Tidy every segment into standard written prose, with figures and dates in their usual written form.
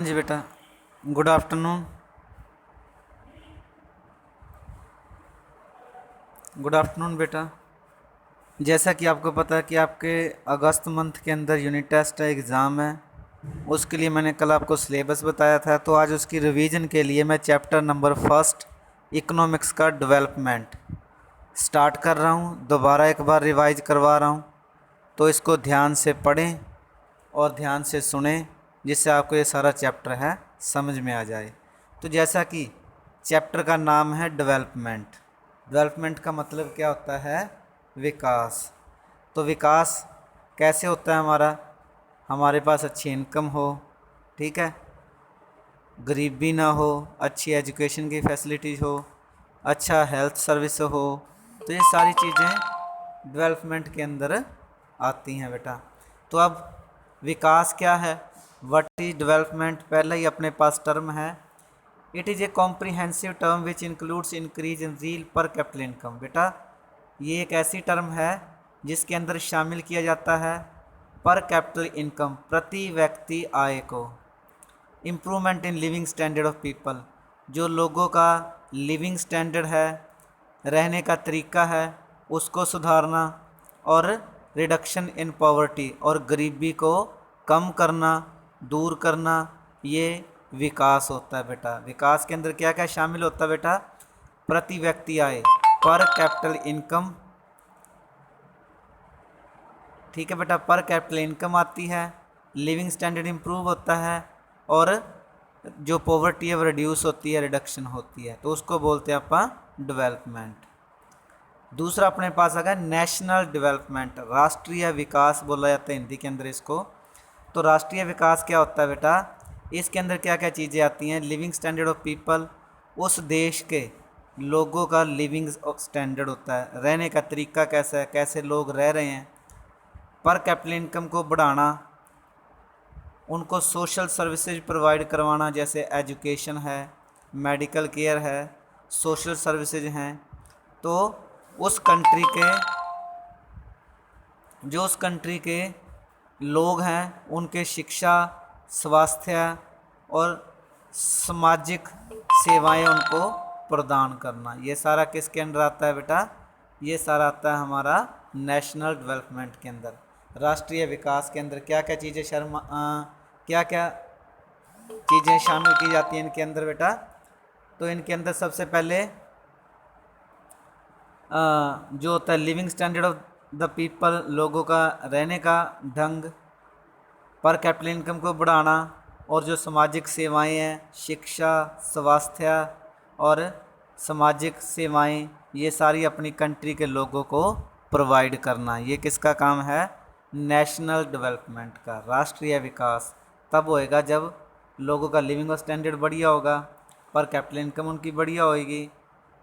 जी बेटा, good afternoon. Good afternoon बेटा। जैसा कि आपको पता है कि आपके अगस्त मंथ के अंदर यूनिट टेस्ट है, एग्ज़ाम है। उसके लिए मैंने कल आपको सिलेबस बताया था, तो आज उसकी रिवीजन के लिए मैं चैप्टर नंबर फर्स्ट इकोनॉमिक्स का डेवलपमेंट स्टार्ट कर रहा हूँ। दोबारा एक बार रिवाइज करवा रहा हूँ, तो इसको ध्यान से पढ़ें और ध्यान से सुने, जिससे आपको ये सारा चैप्टर है समझ में आ जाए। तो जैसा कि चैप्टर का नाम है डेवलपमेंट। डेवलपमेंट का मतलब क्या होता है? विकास। तो विकास कैसे होता है हमारे पास अच्छी इनकम हो, ठीक है, गरीबी ना हो, अच्छी एजुकेशन की फैसिलिटीज़ हो, अच्छा हेल्थ सर्विस हो। तो ये सारी चीज़ें डेवलपमेंट के अंदर आती हैं बेटा। तो अब विकास क्या है, व्हाट इज डेवलपमेंट, पहले ही अपने पास टर्म है। It is a comprehensive term which includes increase in reel पर कैपिटल इनकम। बेटा, ये एक ऐसी टर्म है जिसके अंदर शामिल किया जाता है पर कैपिटल इनकम, प्रति व्यक्ति आय को। Improvement in living standard of people, जो लोगों का लिविंग स्टैंडर्ड है, रहने का तरीका है, उसको सुधारना। और रिडक्शन इन पॉवर्टी, और गरीबी को कम करना, दूर करना, ये विकास होता है बेटा। विकास के अंदर क्या क्या शामिल होता है बेटा? प्रति व्यक्ति आय, पर कैपिटल इनकम, ठीक है बेटा, पर कैपिटल इनकम आती है, लिविंग स्टैंडर्ड इम्प्रूव होता है, और जो पॉवर्टी है वो रिड्यूस होती है, रिडक्शन होती है, तो उसको बोलते हैं अपन डेवलपमेंट। दूसरा अपने पास आ गया नेशनल डेवलपमेंट, राष्ट्रीय विकास बोला जाता है हिंदी के अंदर इसको। तो राष्ट्रीय विकास क्या होता है बेटा? इसके अंदर क्या क्या चीज़ें आती हैं? लिविंग स्टैंडर्ड ऑफ पीपल, उस देश के लोगों का लिविंग स्टैंडर्ड होता है, रहने का तरीका कैसा है, कैसे लोग रह रहे हैं। पर कैपिटल इनकम को बढ़ाना, उनको सोशल सर्विसेज प्रोवाइड करवाना, जैसे एजुकेशन है, मेडिकल केयर है, सोशल सर्विसेज हैं। तो उस कंट्री के उस कंट्री के लोग हैं, उनके शिक्षा, स्वास्थ्य और सामाजिक सेवाएं उनको प्रदान करना, ये सारा किसके अंदर आता है बेटा? ये सारा आता है हमारा नेशनल डेवलपमेंट के अंदर। राष्ट्रीय विकास के अंदर क्या क्या चीज़ें क्या क्या चीज़ें शामिल की जाती हैं इनके अंदर बेटा? तो इनके अंदर सबसे पहले जो होता है living standard of the people, लोगों का रहने का ढंग, पर कैपिटल इनकम को बढ़ाना, और जो सामाजिक सेवाएं हैं, शिक्षा, स्वास्थ्य और सामाजिक सेवाएं, ये सारी अपनी कंट्री के लोगों को प्रोवाइड करना, ये किसका काम है? नेशनल डेवलपमेंट का। राष्ट्रीय विकास तब होएगा जब लोगों का लिविंग स्टैंडर्ड बढ़िया होगा, पर कैपिटल इनकम उनकी बढ़िया होएगी,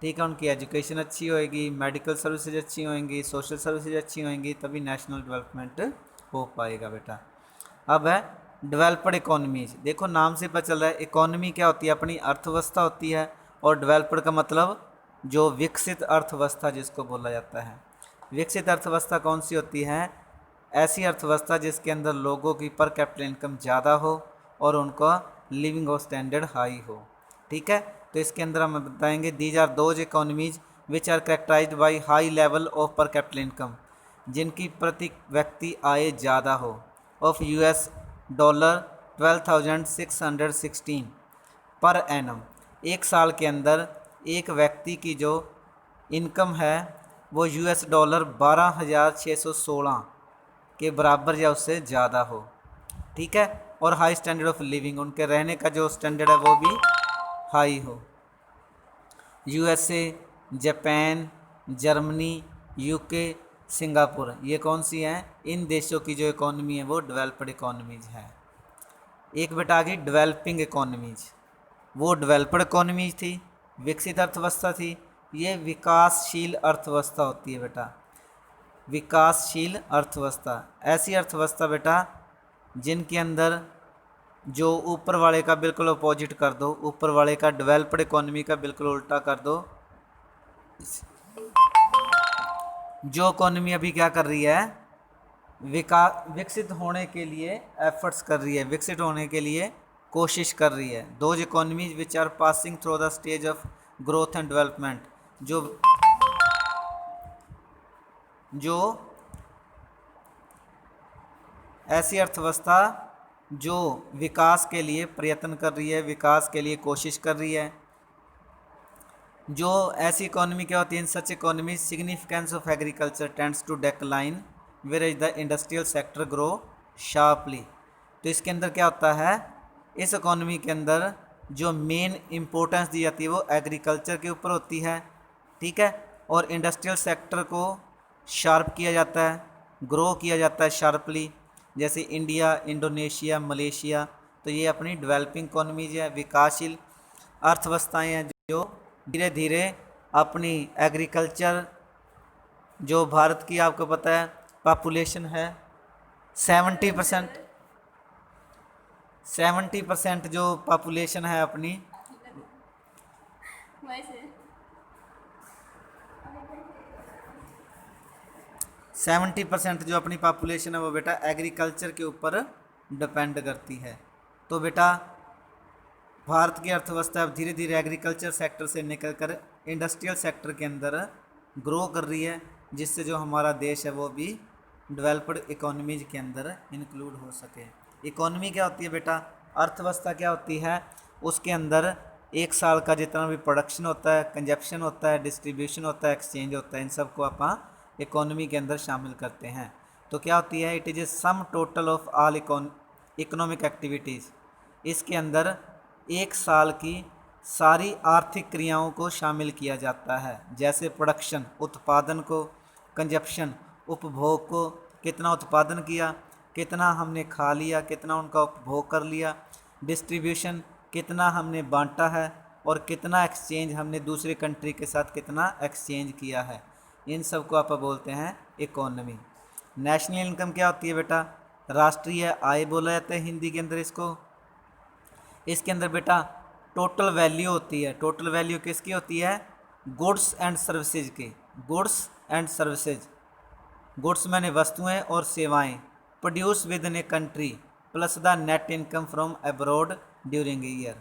ठीक है, उनकी एजुकेशन अच्छी होएगी, मेडिकल सर्विसेज अच्छी होएंगी, सोशल सर्विसेज अच्छी होएंगी, तभी नेशनल डेवलपमेंट हो पाएगा बेटा। अब है डेवलप्ड इकोनॉमीज। देखो नाम से पता चल रहा है इकोनॉमी क्या होती है? अपनी अर्थव्यवस्था होती है, और डेवलप्ड का मतलब जो विकसित अर्थव्यवस्था जिसको बोला जाता है। विकसित अर्थव्यवस्था कौन सी होती है? ऐसी अर्थव्यवस्था जिसके अंदर लोगों की पर कैपिटल इनकम ज़्यादा हो और उनका लिविंग स्टैंडर्ड हाई हो, ठीक है। तो इसके अंदर हम बताएंगे these are those economies which are characterised by high level of per capita income, जिनकी प्रति व्यक्ति आय ज़्यादा हो, of US dollar 12,616 per annum. एक साल के अंदर एक व्यक्ति की जो इनकम है वो यूएस डॉलर 12,616 के बराबर या उससे ज़्यादा हो, ठीक है। और हाई स्टैंडर्ड ऑफ लिविंग, उनके रहने का जो स्टैंडर्ड है वो भी हाई हो। USA, Japan, Germany, UK, Singapore, ये कौन सी हैं? इन देशों की जो इकोनॉमी है वो डेवलप्ड इकोनॉमीज है। एक बेटा आ गई डेवलपिंग इकोनॉमीज, वो डेवलप्ड इकोनॉमीज थी, विकसित अर्थव्यवस्था थी। ये विकासशील अर्थव्यवस्था होती है बेटा। विकासशील अर्थव्यवस्था ऐसी अर्थव्यवस्था बेटा जिनके अंदर जो ऊपर वाले का बिल्कुल अपोजिट कर दो, ऊपर वाले का डेवलप्ड इकोनॉमी का बिल्कुल उल्टा कर दो। जो इकोनॉमी अभी क्या कर रही है? विकसित होने के लिए एफर्ट्स कर रही है, विकसित होने के लिए कोशिश कर रही है। Those economies which are passing through the stage of growth and development, जो ऐसी अर्थव्यवस्था जो विकास के लिए प्रयत्न कर रही है, विकास के लिए कोशिश कर रही है, जो ऐसी इकोनॉमी क्या होती है, in such economy significance of agriculture tends to decline where is the industrial sector grow sharply. तो इसके अंदर क्या होता है, इस इकोनॉमी के अंदर जो मेन इम्पोर्टेंस दी जाती है वो एग्रीकल्चर के ऊपर होती है, ठीक है, और इंडस्ट्रियल सेक्टर को शार्प किया जाता है, ग्रो किया जाता है शार्पली, जैसे इंडिया, इंडोनेशिया, मलेशिया। तो ये अपनी डेवलपिंग इकोनॉमीज है, विकासशील अर्थव्यवस्थाएं हैं जो धीरे धीरे अपनी एग्रीकल्चर, जो भारत की आपको पता है पॉपुलेशन है 70%, 70% जो पॉपुलेशन है अपनी, 70% जो अपनी पॉपुलेशन है वो बेटा एग्रीकल्चर के ऊपर डिपेंड करती है। तो बेटा भारत की अर्थव्यवस्था अब धीरे धीरे एग्रीकल्चर सेक्टर से निकलकर इंडस्ट्रियल सेक्टर के अंदर ग्रो कर रही है, जिससे जो हमारा देश है वो भी डेवलप्ड इकोनॉमीज के अंदर इंक्लूड हो सके। इकोनॉमी क्या होती है बेटा, अर्थव्यवस्था क्या होती है, उसके अंदर एक साल का जितना भी प्रोडक्शन होता है, कंजप्शन होता है, डिस्ट्रीब्यूशन होता है, एक्सचेंज होता है, इन सब को आप इकोनॉमी के अंदर शामिल करते हैं। तो क्या होती है, it is a sum total of all economic activities. इसके अंदर एक साल की सारी आर्थिक क्रियाओं को शामिल किया जाता है, जैसे प्रोडक्शन उत्पादन को, कंजप्शन उपभोग को, कितना उत्पादन किया, कितना हमने खा लिया, कितना उनका उपभोग कर लिया, डिस्ट्रीब्यूशन कितना हमने बांटा है, और कितना एक्सचेंज हमने दूसरे कंट्री के साथ कितना एक्सचेंज किया है। इन सब को आप बोलते हैं इकोनॉमी। नेशनल इनकम क्या होती है बेटा, राष्ट्रीय आय बोला जाता है हिंदी के अंदर इसको। इसके अंदर बेटा टोटल वैल्यू होती है। टोटल वैल्यू किसकी होती है, गुड्स एंड सर्विसेज की। गुड्स एंड सर्विसेज, गुड्स मैंने वस्तुएं और सेवाएं, produce with in a country plus the net income from abroad during a year.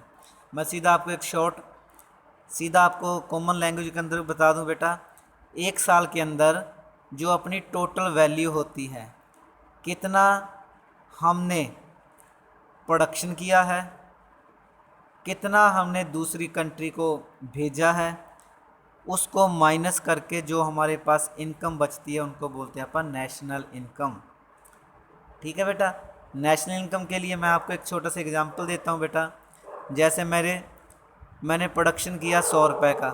मैं सीधा आपको एक शॉर्ट, सीधा आपको कॉमन लैंग्वेज के अंदर बता दूं बेटा, एक साल के अंदर जो अपनी टोटल वैल्यू होती है, कितना हमने प्रोडक्शन किया है, कितना हमने दूसरी कंट्री को भेजा है, उसको माइनस करके जो हमारे पास इनकम बचती है उनको बोलते हैं अपन नेशनल इनकम। ठीक है बेटा, नेशनल इनकम के लिए मैं आपको एक छोटा सा एग्जांपल देता हूँ बेटा। जैसे मैंने प्रोडक्शन किया 100 रुपये का,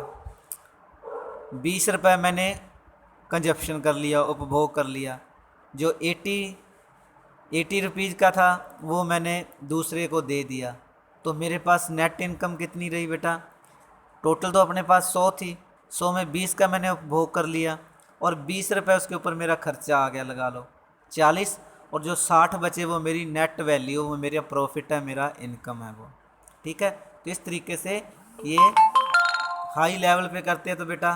20 रुपये मैंने कंजप्शन कर लिया, उपभोग कर लिया, जो 80 रुपीज़ का था वो मैंने दूसरे को दे दिया। तो मेरे पास नेट इनकम कितनी रही बेटा, टोटल तो अपने पास 100 थी, 100 में 20 का मैंने उपभोग कर लिया, और 20 रुपये उसके ऊपर मेरा खर्चा आ गया, लगा लो 40, और जो 60 बचे वो मेरी नेट वैल्यू, वो मेरा प्रॉफिट है, मेरा इनकम है वो। ठीक है, तो इस तरीके से ये हाई लेवल पे करते हैं। तो बेटा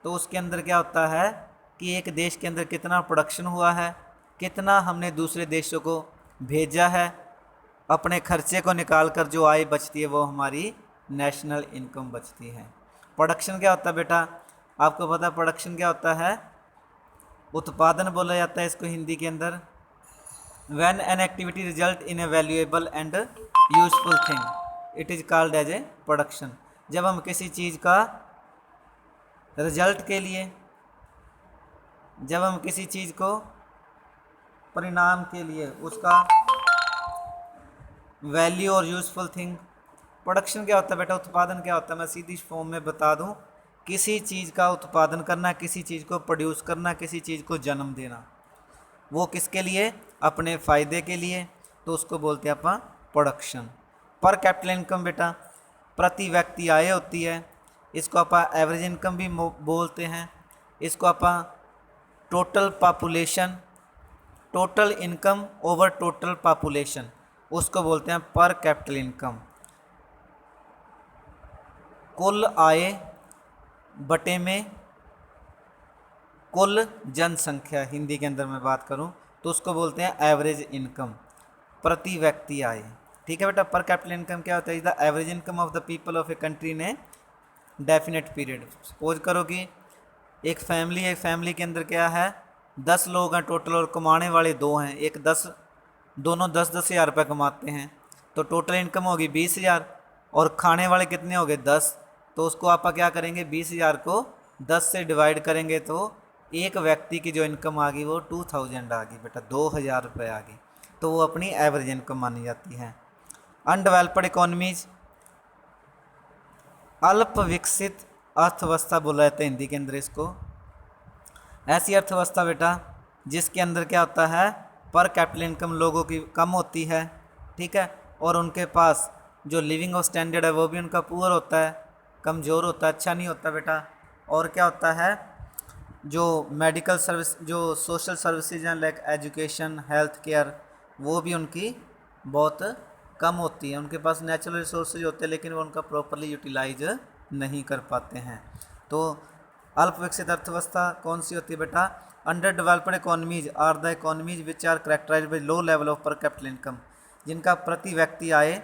तो उसके अंदर क्या होता है कि एक देश के अंदर कितना प्रोडक्शन हुआ है, कितना हमने दूसरे देशों को भेजा है, अपने खर्चे को निकाल कर जो आय बचती है वो हमारी नेशनल इनकम बचती है। प्रोडक्शन क्या होता है बेटा, आपको पता है प्रोडक्शन क्या होता है, उत्पादन बोला जाता है इसको हिंदी के अंदर। When an activity result in a valuable and useful thing it is called as a production. जब हम किसी चीज़ का रिजल्ट के लिए, जब हम किसी चीज़ को परिणाम के लिए उसका वैल्यू और यूजफुल थिंग, प्रोडक्शन क्या होता है बेटा, उत्पादन क्या होता है, मैं सीधी फॉर्म में बता दूं, किसी चीज़ का उत्पादन करना, किसी चीज़ को प्रोड्यूस करना, किसी चीज़ को जन्म देना, वो किसके लिए, अपने फ़ायदे के लिए, तो उसको बोलते हैं अपन प्रोडक्शन। पर कैपिटल इनकम बेटा प्रति व्यक्ति आय होती है, इसको अपन एवरेज इनकम भी बोलते हैं, इसको अपन total population, total income over total population, उसको बोलते हैं पर कैपिटल इनकम। कुल आय बटे में कुल जनसंख्या, हिंदी के अंदर मैं बात करूं तो उसको बोलते हैं एवरेज इनकम, प्रति व्यक्ति आय। ठीक है बेटा। पर कैपिटल इनकम क्या होता है? The average income of the people of a country ने डेफिनेट पीरियड। सपोज करो कि एक फैमिली के अंदर क्या है, 10 लोग हैं टोटल और कमाने वाले 2 हैं। एक 10, दोनों 10-10 हज़ार रुपये कमाते हैं, तो टोटल इनकम होगी 20,000 और खाने वाले कितने हो गए 10। तो उसको आप क्या करेंगे, 20,000 को 10 से डिवाइड करेंगे तो एक व्यक्ति की जो इनकम आ गई वो 2000 आ गई बेटा, 2000 रुपये आ गई। तो वो अपनी एवरेज इनकम मानी जाती है। अनडेवलप्ड इकोनॉमीज, अल्प विकसित अर्थव्यवस्था बोला जाता है हिंदी के अंदर इसको। ऐसी अर्थव्यवस्था बेटा जिसके अंदर क्या होता है, पर कैपिटल इनकम लोगों की कम होती है, ठीक है, और उनके पास जो लिविंग ऑफ स्टैंडर्ड है वो भी उनका पुअर होता है, कमज़ोर होता है, अच्छा नहीं होता बेटा। और क्या होता है, जो मेडिकल सर्विस, जो सोशल सर्विसेज हैं लाइक एजुकेशन, हेल्थ केयर, वो भी उनकी बहुत कम होती है। उनके पास नेचुरल रिसोर्सेज होते हैं लेकिन वो उनका प्रॉपरली यूटिलाइज नहीं कर पाते हैं। तो अल्प विकसित अर्थव्यवस्था कौन सी होती है बेटा? Under developed economies are the economies which are characterised by low level of per capita income, जिनका प्रति व्यक्ति आय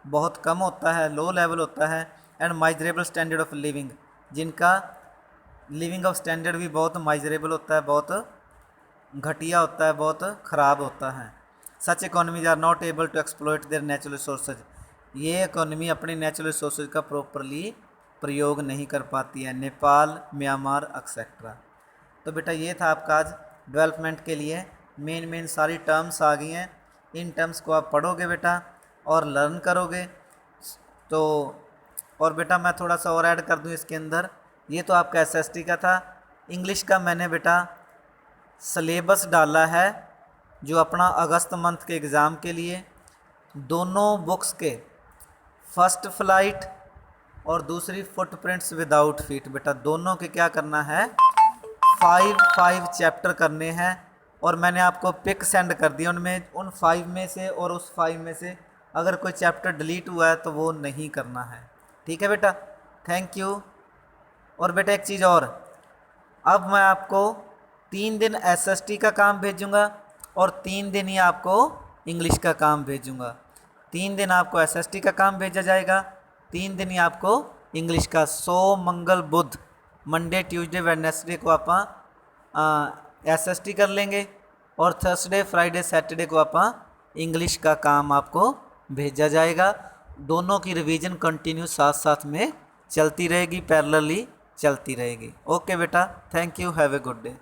बहुत कम होता है, लो लेवल होता है, and miserable standard of living, जिनका लिविंग ऑफ स्टैंडर्ड भी बहुत माइजरेबल होता है, बहुत घटिया होता है, बहुत ख़राब होता है। Such economies are not able to exploit their natural resources, ये इकोनॉमी अपने नेचुरल रिसोर्सेज का प्रॉपरली प्रयोग नहीं कर पाती है। Nepal, Myanmar etcetera. तो बेटा ये था आपका आज डेवलपमेंट के लिए मेन सारी टर्म्स आ गई हैं। इन टर्म्स को आप पढ़ोगे बेटा और लर्न करोगे। तो और बेटा मैं थोड़ा सा और ऐड कर दूं इसके अंदर, ये तो आपका एसएसटी का था। इंग्लिश का मैंने बेटा सिलेबस डाला है जो अपना अगस्त मंथ के एग्ज़ाम के लिए, दोनों बुक्स के फर्स्ट फ्लाइट और दूसरी फुटप्रिंट्स विदाउट फीट, बेटा दोनों के क्या करना है, 5 चैप्टर करने हैं। और मैंने आपको पिक सेंड कर दिया उनमें, उन 5 में से और उस 5 में से अगर कोई चैप्टर डिलीट हुआ है तो वो नहीं करना है, ठीक है बेटा। Thank you. और बेटा एक चीज़ और, अब मैं आपको 3 दिन एसएसटी का काम भेजूंगा और 3 दिन ही आपको इंग्लिश का काम भेजूंगा। 3 दिन आपको एसएसटी का काम भेजा जाएगा, 3 दिन ही आपको इंग्लिश का। सोम, मंगल, बुध, मंडे, ट्यूसडे, वेडनेसडे को आप एसएसटी कर लेंगे और थर्सडे, फ्राइडे, सैटरडे को आप इंग्लिश का काम आपको भेजा जाएगा। दोनों की रिवीजन कंटिन्यू साथ साथ में चलती रहेगी, पैरेलली चलती रहेगी। ओके बेटा, thank you, have a good day.